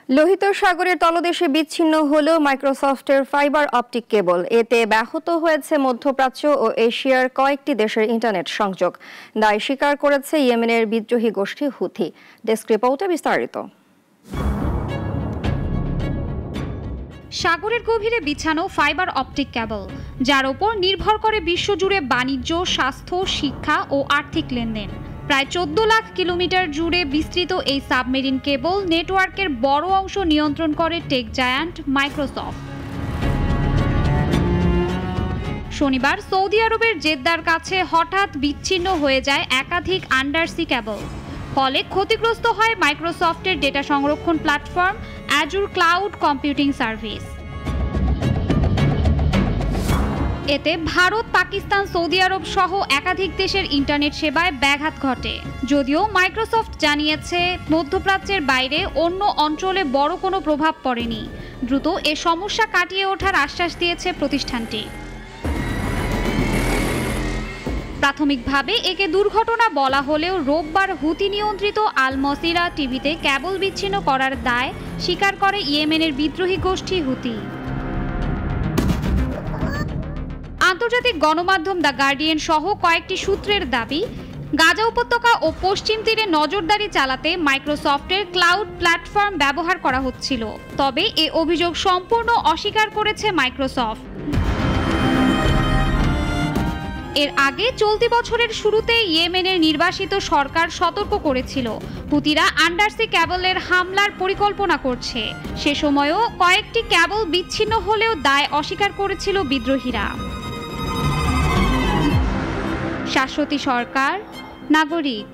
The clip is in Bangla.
লোহিত সাগরের তলদেশে বিচ্ছিন্ন হলো মাইক্রোসফটের ফাইবার অপটিক কেবল। এতে ব্যাহত হয়েছে মধ্যপ্রাচ্য ও এশিয়ার কয়েকটি দেশের ইন্টারনেট সংযোগ। দায় স্বীকার করেছে ইয়েমেনের বিদ্রোহী গোষ্ঠী হুথি। ডেস্ক রিপোর্টে বিস্তারিত। সাগরের গভীরে বিছানো ফাইবার অপটিক কেবল, যার ওপর নির্ভর করে বিশ্বজুড়ে বাণিজ্য, স্বাস্থ্য, শিক্ষা ও আর্থিক লেনদেন। প্রায় 14 লাখ কিলোমিটার জুড়ে বিস্তৃত এই সাবমেরিন কেবল নেটওয়ার্কের বড় অংশ নিয়ন্ত্রণ করে টেক জায়ান্ট মাইক্রোসফট। শনিবার সৌদি আরবের জেদ্দার কাছে হঠাৎ বিচ্ছিন্ন হয়ে যায় একাধিক আন্ডারসি কেবল। ফলে ক্ষতিগ্রস্ত হয় মাইক্রোসফটের ডেটা সংরক্ষণ platform Azure cloud computing service. এতে ভারত, পাকিস্তান, সৌদি আরব সহ একাধিক দেশের ইন্টারনেট সেবায় ব্যাঘাত ঘটে। যদিও মাইক্রোসফট জানিয়েছে মধ্যপ্রাচ্যের বাইরে অন্য অঞ্চলে বড় কোনো প্রভাব পড়েনি। দ্রুত এ সমস্যা কাটিয়ে ওঠার আশ্বাস দিয়েছে প্রতিষ্ঠানটি। প্রাথমিকভাবে একে দুর্ঘটনা বলা হলেও রোববার হুতি নিয়ন্ত্রিত আল মসিরা টিভিতে কেবল বিচ্ছিন্ন করার দায় স্বীকার করে ইয়েমেনের বিদ্রোহী গোষ্ঠী হুতি। আন্তর্জাতিক গণমাধ্যম দ্য গার্ডিয়ান সহ কয়েকটি সূত্রের দাবি, গাজা উপত্যকা ও পশ্চিম তীরে নজরদারি চালাতে মাইক্রোসফটের ক্লাউড প্ল্যাটফর্ম ব্যবহার করা হচ্ছিল। তবে এ অভিযোগ সম্পূর্ণ অস্বীকার করেছে মাইক্রোসফট। এর আগে চলতি বছরের শুরুতে ইয়েমেনের নির্বাসিত সরকার সতর্ক করেছিল হুতিরা আন্ডারসি কেবলের হামলার পরিকল্পনা করছে। সে সময়ও কয়েকটি কেবল বিচ্ছিন্ন হলেও দায় অস্বীকার করেছিল বিদ্রোহীরা। শাশ্বতী সরকার, নাগরিক।